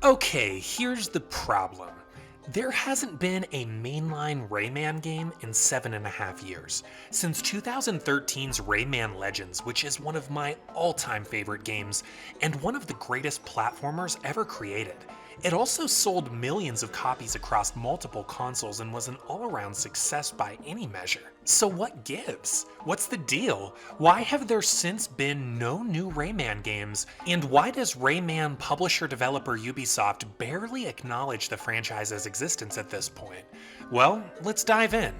Okay, here's the problem. There hasn't been a mainline Rayman game in 7.5 years, since 2013's Rayman Legends, which is one of my all-time favorite games, and one of the greatest platformers ever created. It also sold millions of copies across multiple consoles and was an all-around success by any measure. So what gives? What's the deal? Why have there since been no new Rayman games? And why does Rayman publisher-developer Ubisoft barely acknowledge the franchise's existence at this point? Well, let's dive in.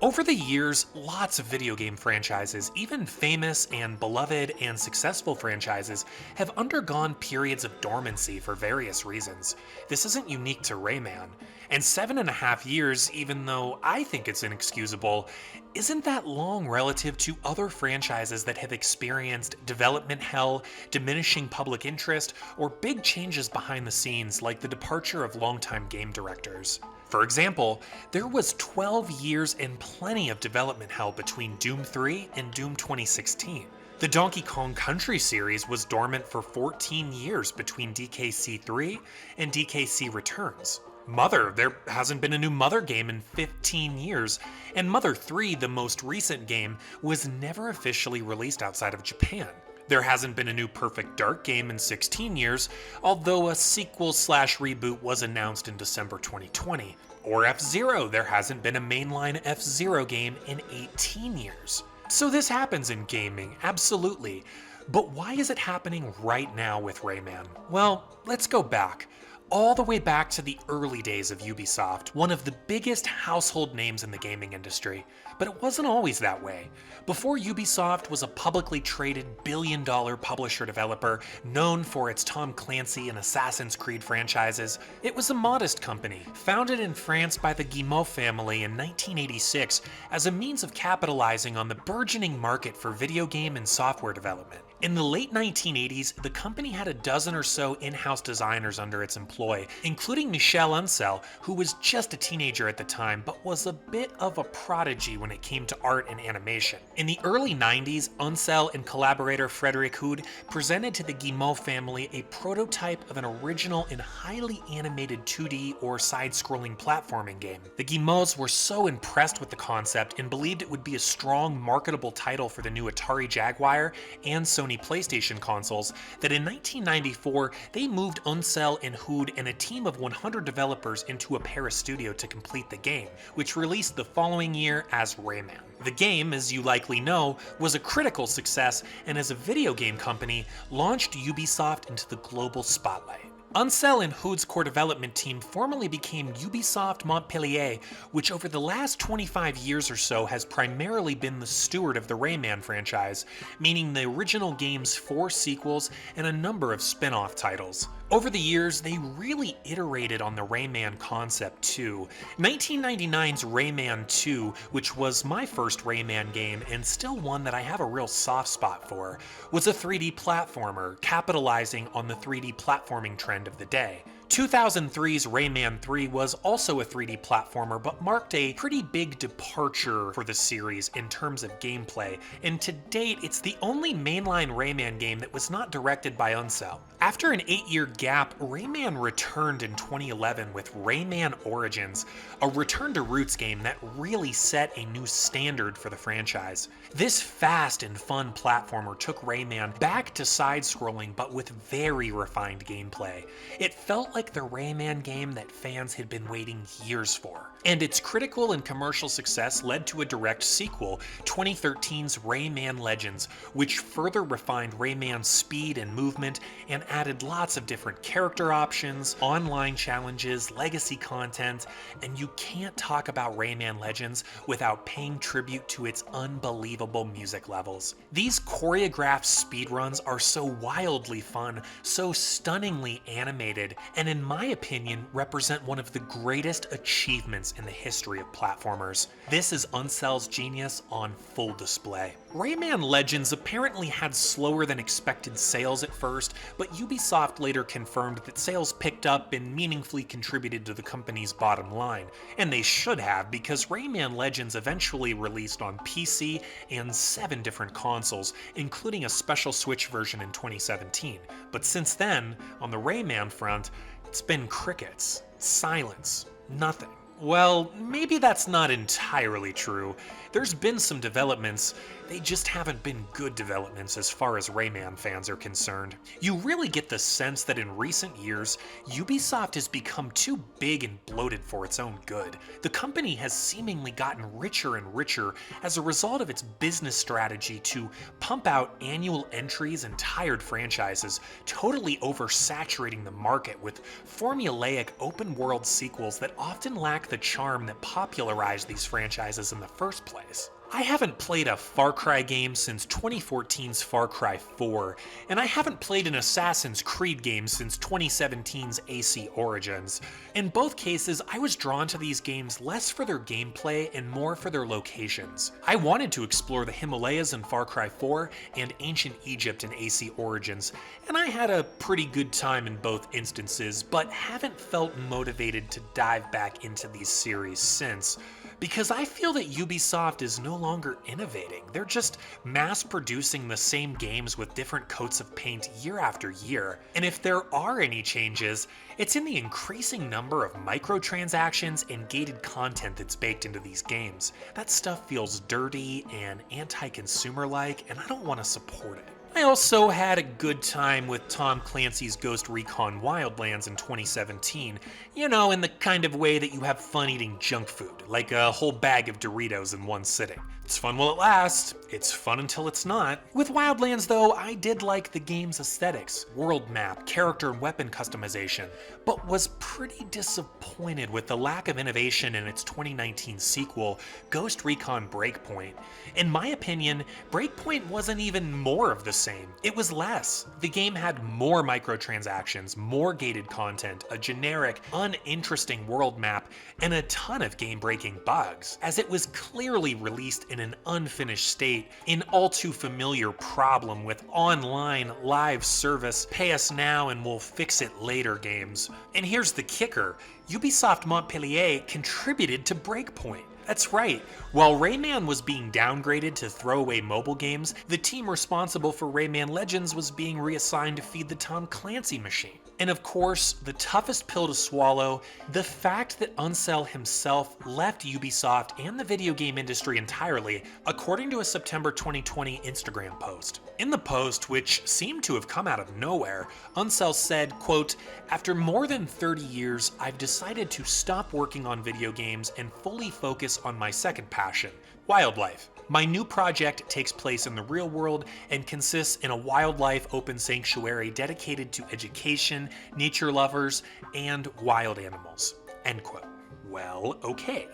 Over the years, lots of video game franchises, even famous and beloved and successful franchises, have undergone periods of dormancy for various reasons. This isn't unique to Rayman. And 7.5 years, even though I think it's inexcusable, isn't that long relative to other franchises that have experienced development hell, diminishing public interest, or big changes behind the scenes like the departure of longtime game directors. For example, there was 12 years and plenty of development hell between Doom 3 and Doom 2016. The Donkey Kong Country series was dormant for 14 years between DKC 3 and DKC Returns. Mother, there hasn't been a new Mother game in 15 years, and Mother 3, the most recent game, was never officially released outside of Japan. There hasn't been a new Perfect Dark game in 16 years, although a sequel/reboot was announced in December 2020. Or F-Zero, there hasn't been a mainline F-Zero game in 18 years. So this happens in gaming, absolutely. But why is it happening right now with Rayman? Well, let's go back. All the way back to the early days of Ubisoft, one of the biggest household names in the gaming industry. But it wasn't always that way. Before Ubisoft was a publicly traded billion-dollar publisher-developer known for its Tom Clancy and Assassin's Creed franchises, it was a modest company, founded in France by the Guillemot family in 1986 as a means of capitalizing on the burgeoning market for video game and software development. In the late 1980s, the company had a dozen or so in-house designers under its employ, including Michel Ancel, who was just a teenager at the time but was a bit of a prodigy when it came to art and animation. In the early 90s, Ancel and collaborator Frédéric Hood presented to the Guillemot family a prototype of an original and highly animated 2D or side-scrolling platforming game. The Guillemots were so impressed with the concept and believed it would be a strong, marketable title for the new Atari Jaguar and Sony PlayStation consoles that in 1994 they moved Ancel and Hood and a team of 100 developers into a Paris studio to complete the game, which released the following year as Rayman. The game, as you likely know, was a critical success and as a video game company launched Ubisoft into the global spotlight. Ancel and Hood's core development team formally became Ubisoft Montpellier, which over the last 25 years or so has primarily been the steward of the Rayman franchise, meaning the original game's 4 sequels and a number of spin-off titles. Over the years, they really iterated on the Rayman concept too. 1999's Rayman 2, which was my first Rayman game and still one that I have a real soft spot for, was a 3D platformer, capitalizing on the 3D platforming trend of the day. 2003's Rayman 3 was also a 3D platformer, but marked a pretty big departure for the series in terms of gameplay, and to date it's the only mainline Rayman game that was not directed by Ancel. After an 8-year gap, Rayman returned in 2011 with Rayman Origins, a return to roots game that really set a new standard for the franchise. This fast and fun platformer took Rayman back to side-scrolling but with very refined gameplay. It felt like the Rayman game that fans had been waiting years for. And its critical and commercial success led to a direct sequel, 2013's Rayman Legends, which further refined Rayman's speed and movement and added lots of different character options, online challenges, legacy content, and you can't talk about Rayman Legends without paying tribute to its unbelievable music levels. These choreographed speedruns are so wildly fun, so stunningly animated, and in my opinion represent one of the greatest achievements in the history of platformers. This is Ancel's genius on full display. Rayman Legends apparently had slower than expected sales at first, but Ubisoft later confirmed that sales picked up and meaningfully contributed to the company's bottom line. And they should have, because Rayman Legends eventually released on PC and 7 different consoles, including a special Switch version in 2017. But since then, on the Rayman front, It's been crickets, silence, nothing. Well, maybe that's not entirely true. There's been some developments, they just haven't been good developments as far as Rayman fans are concerned. You really get the sense that in recent years, Ubisoft has become too big and bloated for its own good. The company has seemingly gotten richer and richer as a result of its business strategy to pump out annual entries and tired franchises, totally oversaturating the market with formulaic open-world sequels that often lack the charm that popularized these franchises in the first place. I haven't played a Far Cry game since 2014's Far Cry 4, and I haven't played an Assassin's Creed game since 2017's AC Origins. In both cases, I was drawn to these games less for their gameplay and more for their locations. I wanted to explore the Himalayas in Far Cry 4 and ancient Egypt in AC Origins, and I had a pretty good time in both instances, but haven't felt motivated to dive back into these series since. Because I feel that Ubisoft is no longer innovating. They're just mass producing the same games with different coats of paint year after year. And if there are any changes, it's in the increasing number of microtransactions and gated content that's baked into these games. That stuff feels dirty and anti-consumer-like, and I don't want to support it. I also had a good time with Tom Clancy's Ghost Recon Wildlands in 2017, you know, in the kind of way that you have fun eating junk food, like a whole bag of Doritos in one sitting. It's fun while it lasts, it's fun until it's not. With Wildlands though, I did like the game's aesthetics, world map, character and weapon customization, but was pretty disappointed with the lack of innovation in its 2019 sequel, Ghost Recon Breakpoint. In my opinion, Breakpoint wasn't even more of the same. It was less. The game had more microtransactions, more gated content, a generic, uninteresting world map, and a ton of game-breaking bugs, as it was clearly released in an unfinished state, an all too familiar problem with online live service, pay us now and we'll fix it later games. And here's the kicker, Ubisoft Montpellier contributed to Breakpoint. That's right, while Rayman was being downgraded to throwaway mobile games, the team responsible for Rayman Legends was being reassigned to feed the Tom Clancy machine. And of course, the toughest pill to swallow, the fact that Ancel himself left Ubisoft and the video game industry entirely, according to a September 2020 Instagram post. In the post, which seemed to have come out of nowhere, Ancel said, quote, "After more than 30 years, I've decided to stop working on video games and fully focus on my second passion, wildlife. My new project takes place in the real world and consists in a wildlife open sanctuary dedicated to education, nature lovers, and wild animals." End quote. Well, okay.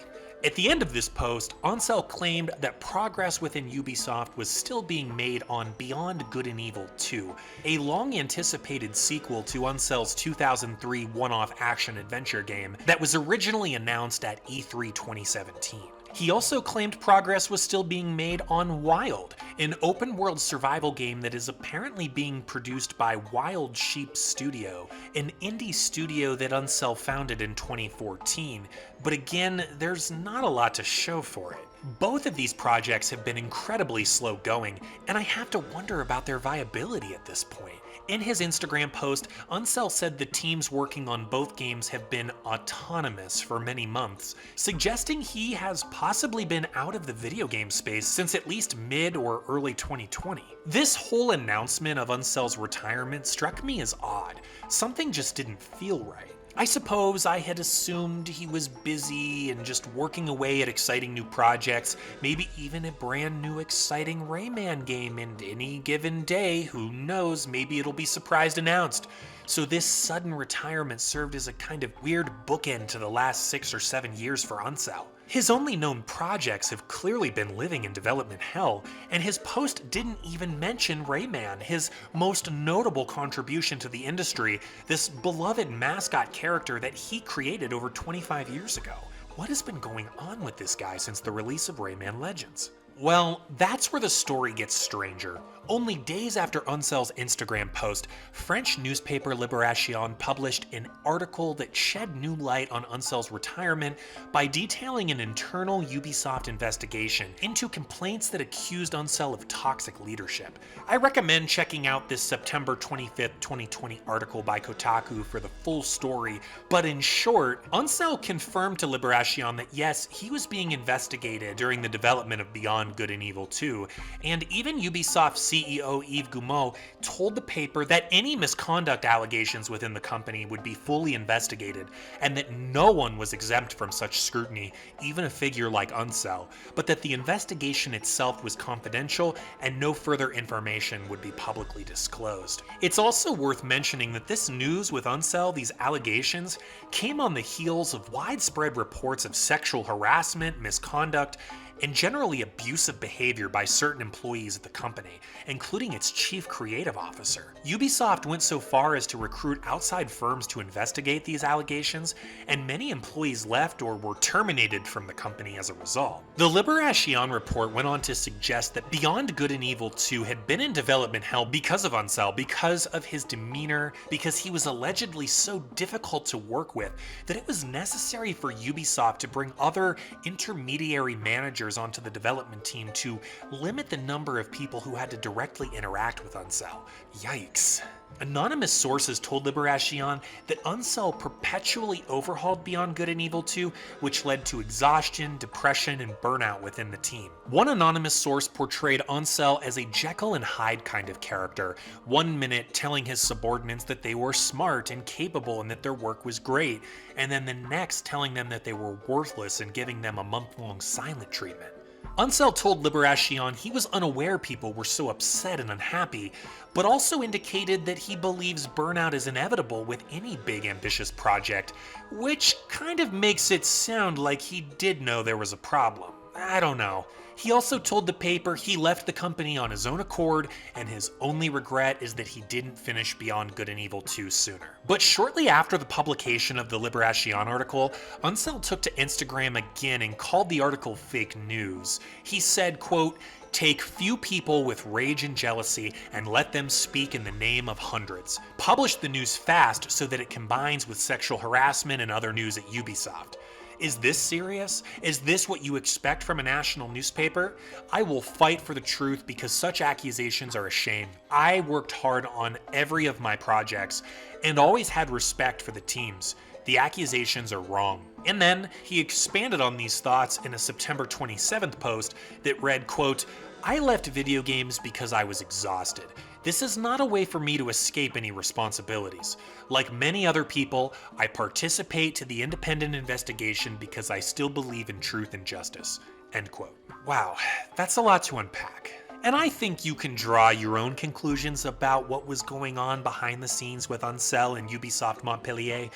At the end of this post, Ancel claimed that progress within Ubisoft was still being made on Beyond Good and Evil 2, a long-anticipated sequel to Ancel's 2003 one-off action-adventure game that was originally announced at E3 2017. He also claimed progress was still being made on Wild, an open-world survival game that is apparently being produced by Wild Sheep Studio, an indie studio that Ancel founded in 2014, but again, there's not a lot to show for it. Both of these projects have been incredibly slow going, and I have to wonder about their viability at this point. In his Instagram post, Ancel said the teams working on both games have been autonomous for many months, suggesting he has possibly been out of the video game space since at least mid or early 2020. This whole announcement of Ancel's retirement struck me as odd. Something just didn't feel right. I suppose I had assumed he was busy and just working away at exciting new projects, maybe even a brand new exciting Rayman game, and any given day, who knows, maybe it'll be surprise announced. So this sudden retirement served as a kind of weird bookend to the last 6 or 7 years for Ancel. His only known projects have clearly been living in development hell, and his post didn't even mention Rayman, his most notable contribution to the industry, this beloved mascot character that he created over 25 years ago. What has been going on with this guy since the release of Rayman Legends? Well, that's where the story gets stranger. Only days after Ancel's Instagram post, French newspaper Libération published an article that shed new light on Ancel's retirement by detailing an internal Ubisoft investigation into complaints that accused Ancel of toxic leadership. I recommend checking out this September 25th, 2020 article by Kotaku for the full story, but in short, Ancel confirmed to Libération that yes, he was being investigated during the development of Beyond Good and Evil 2, and even Ubisoft CEO Yves Guillemot told the paper that any misconduct allegations within the company would be fully investigated, and that no one was exempt from such scrutiny, even a figure like Ancel, but that the investigation itself was confidential and no further information would be publicly disclosed. It's also worth mentioning that this news with Ancel, these allegations, came on the heels of widespread reports of sexual harassment, misconduct, and generally abusive behavior by certain employees at the company, including its chief creative officer. Ubisoft went so far as to recruit outside firms to investigate these allegations, and many employees left or were terminated from the company as a result. The Libération report went on to suggest that Beyond Good and Evil 2 had been in development hell because of Ancel, because of his demeanor, because he was allegedly so difficult to work with that it was necessary for Ubisoft to bring other intermediary managers onto the development team to limit the number of people who had to directly interact with Ancel. Yikes. Anonymous sources told Libération that Ancel perpetually overhauled Beyond Good and Evil 2, which led to exhaustion, depression, and burnout within the team. One anonymous source portrayed Ancel as a Jekyll and Hyde kind of character, one minute telling his subordinates that they were smart and capable and that their work was great, and then the next telling them that they were worthless and giving them a month-long silent treatment. Ancel told Libération he was unaware people were so upset and unhappy, but also indicated that he believes burnout is inevitable with any big ambitious project, which kind of makes it sound like he did know there was a problem. I don't know. He also told the paper he left the company on his own accord, and his only regret is that he didn't finish Beyond Good and Evil 2 sooner. But shortly after the publication of the Libération article, Ancel took to Instagram again and called the article fake news. He said, quote, "Take few people with rage and jealousy and let them speak in the name of hundreds. Publish the news fast so that it combines with sexual harassment and other news at Ubisoft. Is this serious? Is this what you expect from a national newspaper? I will fight for the truth because such accusations are a shame. I worked hard on every of my projects and always had respect for the teams. The accusations are wrong." And then he expanded on these thoughts in a September 27th post that read, quote, "I left video games because I was exhausted. This is not a way for me to escape any responsibilities. Like many other people, I participate to the independent investigation because I still believe in truth and justice." End quote. Wow, that's a lot to unpack. And I think you can draw your own conclusions about what was going on behind the scenes with Ancel and Ubisoft Montpellier.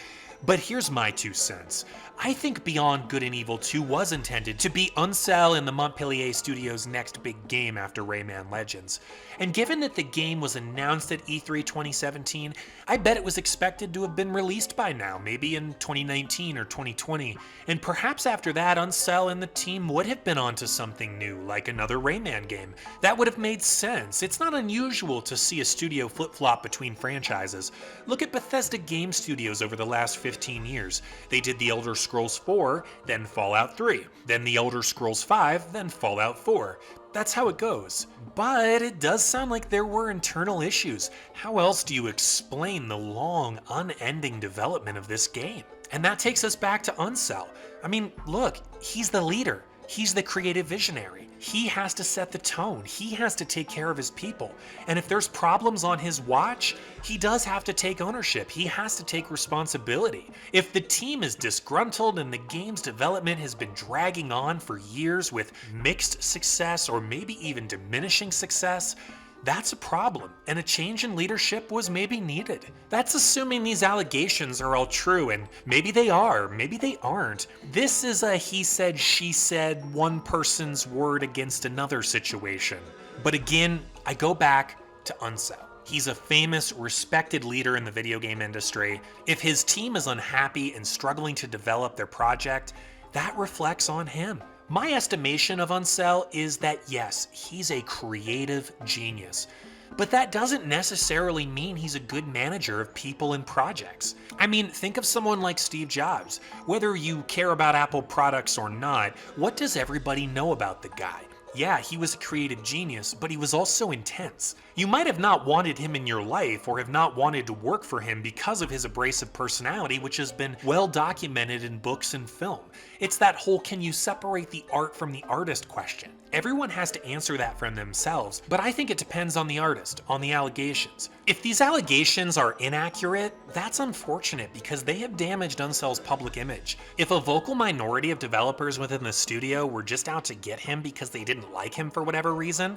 But here's my 2 cents. I think Beyond Good and Evil 2 was intended to be Ancel and the Montpellier studio's next big game after Rayman Legends. And given that the game was announced at E3 2017, I bet it was expected to have been released by now, maybe in 2019 or 2020. And perhaps after that, Ancel and the team would have been onto something new, like another Rayman game. That would have made sense. It's not unusual to see a studio flip-flop between franchises. Look at Bethesda Game Studios over the last 15 years. They did The Elder Scrolls 4, then Fallout 3, then The Elder Scrolls 5, then Fallout 4. That's how it goes. But it does sound like there were internal issues. How else do you explain the long, unending development of this game? And that takes us back to Ancel. I mean, look, he's the leader. He's the creative visionary. He has to set the tone. He has to take care of his people. And if there's problems on his watch, he does have to take ownership. He has to take responsibility. If the team is disgruntled and the game's development has been dragging on for years with mixed success or maybe even diminishing success, that's a problem, and a change in leadership was maybe needed. That's assuming these allegations are all true, and maybe they are, maybe they aren't. This is a he said, she said, one person's word against another situation. But again, I go back to Ancel. He's a famous, respected leader in the video game industry. If his team is unhappy and struggling to develop their project, that reflects on him. My estimation of Ancel is that yes, he's a creative genius. But that doesn't necessarily mean he's a good manager of people and projects. I mean, think of someone like Steve Jobs. Whether you care about Apple products or not, what does everybody know about the guy? Yeah, he was a creative genius, but he was also intense. You might have not wanted him in your life or have not wanted to work for him because of his abrasive personality, which has been well documented in books and film. It's that whole can you separate the art from the artist question. Everyone has to answer that for themselves, but I think it depends on the artist, on the allegations. If these allegations are inaccurate, that's unfortunate because they have damaged Ancel's public image. If a vocal minority of developers within the studio were just out to get him because they didn't like him for whatever reason,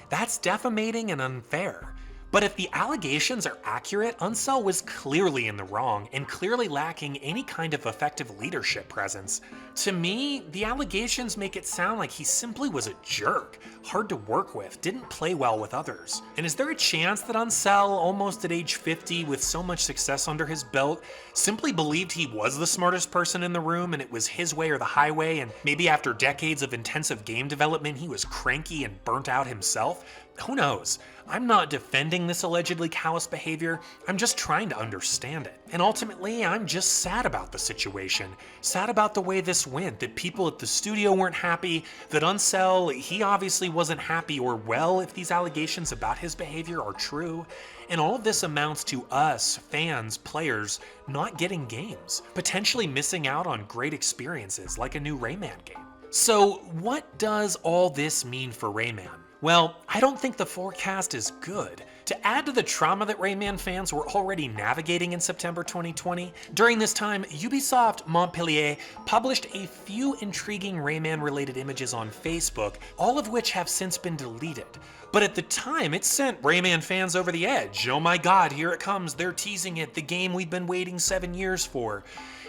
that's defamating and unfair. But if the allegations are accurate, Ancel was clearly in the wrong and clearly lacking any kind of effective leadership presence. To me, the allegations make it sound like he simply was a jerk, hard to work with, didn't play well with others. And is there a chance that Ancel, almost at age 50 with so much success under his belt, simply believed he was the smartest person in the room and it was his way or the highway, and maybe after decades of intensive game development he was cranky and burnt out himself? Who knows? I'm not defending this allegedly callous behavior, I'm just trying to understand it. And ultimately, I'm just sad about the situation. Sad about the way this went, that people at the studio weren't happy, that Ancel, he obviously wasn't happy or well if these allegations about his behavior are true. And all of this amounts to us, fans, players, not getting games, potentially missing out on great experiences like a new Rayman game. So what does all this mean for Rayman? Well, I don't think the forecast is good. To add to the trauma that Rayman fans were already navigating in September 2020, during this time, Ubisoft Montpellier published a few intriguing Rayman-related images on Facebook, all of which have since been deleted. But at the time, it sent Rayman fans over the edge. Oh my god, here it comes, they're teasing it, the game we've been waiting 7 years for.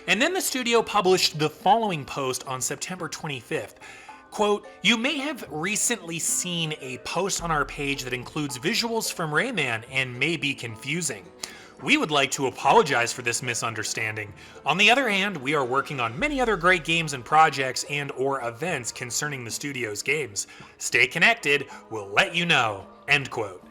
And then the studio published the following post on September 25th. Quote, "You may have recently seen a post on our page that includes visuals from Rayman and may be confusing. We would like to apologize for this misunderstanding. On the other hand, we are working on many other great games and projects and/or events concerning the studio's games. Stay connected, we'll let you know." End quote.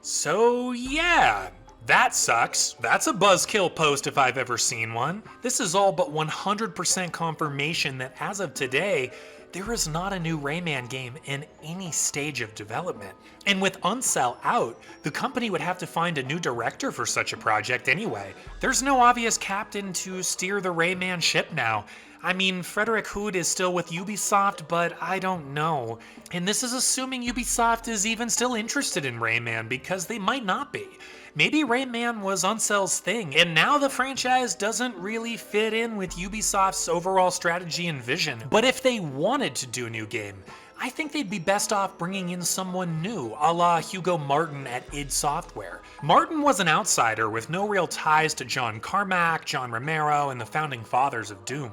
So yeah, that sucks. That's a buzzkill post if I've ever seen one. This is all but 100% confirmation that as of today, there is not a new Rayman game in any stage of development. And with Ancel out, the company would have to find a new director for such a project anyway. There's no obvious captain to steer the Rayman ship now. I mean, Frederick Hood is still with Ubisoft, but I don't know. And this is assuming Ubisoft is even still interested in Rayman, because they might not be. Maybe Rayman was Ancel's thing, and now the franchise doesn't really fit in with Ubisoft's overall strategy and vision. But if they wanted to do a new game, I think they'd be best off bringing in someone new, a la Hugo Martin at id Software. Martin was an outsider with no real ties to John Carmack, John Romero, and the founding fathers of Doom.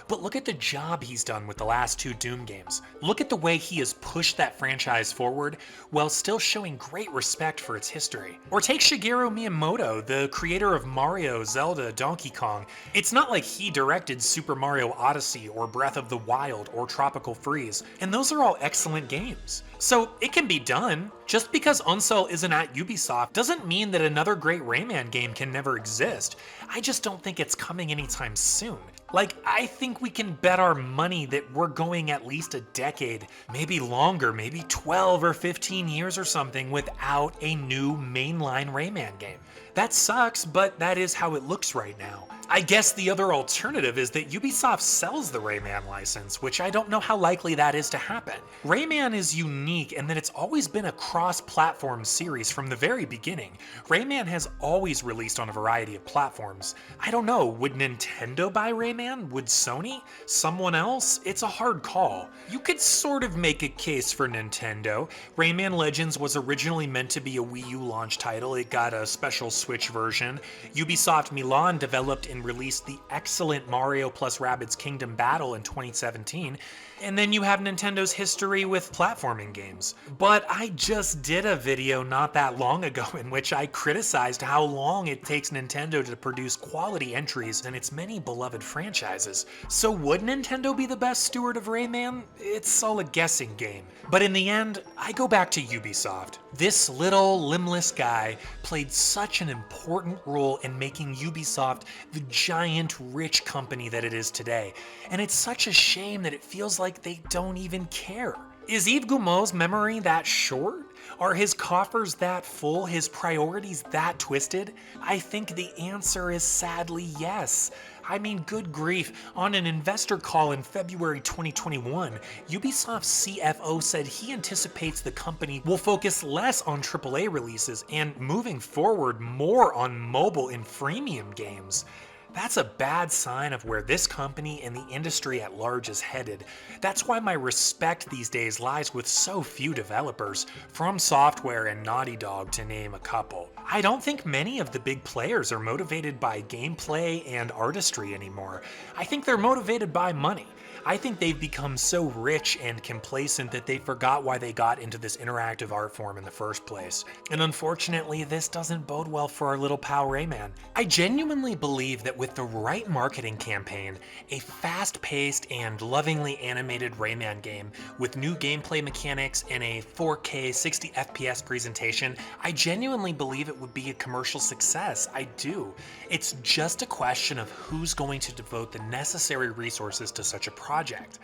But look at the job he's done with the last 2 Doom games. Look at the way he has pushed that franchise forward while still showing great respect for its history. Or take Shigeru Miyamoto, the creator of Mario, Zelda, Donkey Kong. It's not like he directed Super Mario Odyssey or Breath of the Wild or Tropical Freeze, and those are all excellent games. So it can be done. Just because Ancel isn't at Ubisoft doesn't mean that another great Rayman game can never exist. I just don't think it's coming anytime soon. Like, I think we can bet our money that we're going at least a decade, maybe longer, maybe 12 or 15 years or something without a new mainline Rayman game. That sucks, but that is how it looks right now. I guess the other alternative is that Ubisoft sells the Rayman license, which I don't know how likely that is to happen. Rayman is unique in that it's always been a cross-platform series from the very beginning. Rayman has always released on a variety of platforms. I don't know, would Nintendo buy Rayman? Would Sony? Someone else? It's a hard call. You could sort of make a case for Nintendo. Rayman Legends was originally meant to be a Wii U launch title. It got a special Switch version. Ubisoft Milan developed an and released the excellent Mario plus Rabbids Kingdom Battle in 2017. And then you have Nintendo's history with platforming games. But I just did a video not that long ago in which I criticized how long it takes Nintendo to produce quality entries in its many beloved franchises. So would Nintendo be the best steward of Rayman? It's all a guessing game. But in the end, I go back to Ubisoft. This little limbless guy played such an important role in making Ubisoft the giant rich company that it is today. And it's such a shame that it feels like they don't even care. Is Yves Guillemot's memory that short? Are his coffers that full? His priorities that twisted? I think the answer is sadly yes. I mean, good grief, on an investor call in February 2021, Ubisoft's CFO said he anticipates the company will focus less on AAA releases and moving forward more on mobile and freemium games. That's a bad sign of where this company and the industry at large is headed. That's why my respect these days lies with so few developers, From Software and Naughty Dog to name a couple. I don't think many of the big players are motivated by gameplay and artistry anymore. I think they're motivated by money. I think they've become so rich and complacent that they forgot why they got into this interactive art form in the first place. And unfortunately, this doesn't bode well for our little pal Rayman. I genuinely believe that with the right marketing campaign, a fast-paced and lovingly animated Rayman game with new gameplay mechanics and a 4K 60 FPS presentation, I genuinely believe it would be a commercial success. I do. It's just a question of who's going to devote the necessary resources to such a project.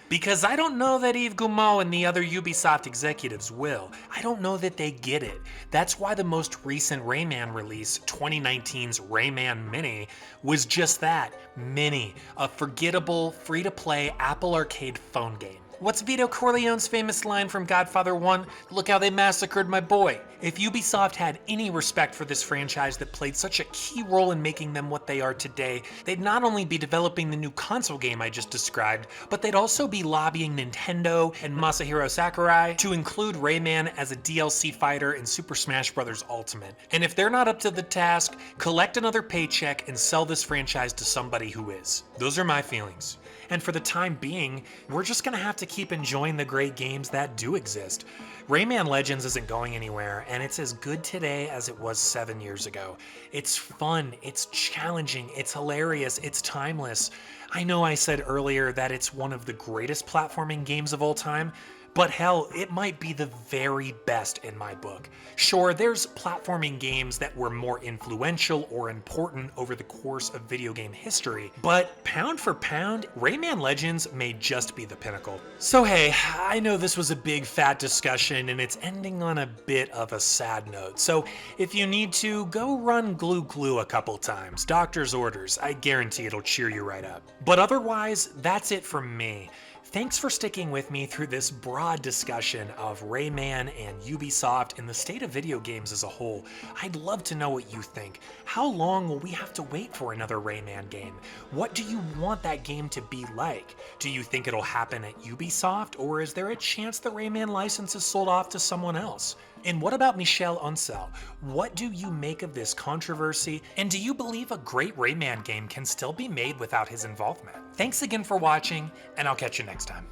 Because I don't know that Yves Guillemot and the other Ubisoft executives will. I don't know that they get it. That's why the most recent Rayman release, 2019's Rayman Mini, was just that, Mini, a forgettable, free-to-play Apple Arcade phone game. What's Vito Corleone's famous line from Godfather 1? Look how they massacred my boy. If Ubisoft had any respect for this franchise that played such a key role in making them what they are today, they'd not only be developing the new console game I just described, but they'd also be lobbying Nintendo and Masahiro Sakurai to include Rayman as a DLC fighter in Super Smash Bros. Ultimate. And if they're not up to the task, collect another paycheck and sell this franchise to somebody who is. Those are my feelings. And for the time being, we're just gonna have to keep enjoying the great games that do exist. Rayman Legends isn't going anywhere, and it's as good today as it was 7 years ago. It's fun, it's challenging, it's hilarious, it's timeless. I know I said earlier that it's one of the greatest platforming games of all time, but hell, it might be the very best in my book. Sure, there's platforming games that were more influential or important over the course of video game history, but pound for pound, Rayman Legends may just be the pinnacle. So hey, I know this was a big fat discussion and it's ending on a bit of a sad note, so if you need to, go run Glue Glue a couple times. Doctor's orders, I guarantee it'll cheer you right up. But otherwise, that's it from me. Thanks for sticking with me through this broad discussion of Rayman and Ubisoft and the state of video games as a whole. I'd love to know what you think. How long will we have to wait for another Rayman game? What do you want that game to be like? Do you think it'll happen at Ubisoft, or is there a chance the Rayman license is sold off to someone else? And what about Michel Ancel? What do you make of this controversy? And do you believe a great Rayman game can still be made without his involvement? Thanks again for watching, and I'll catch you next time.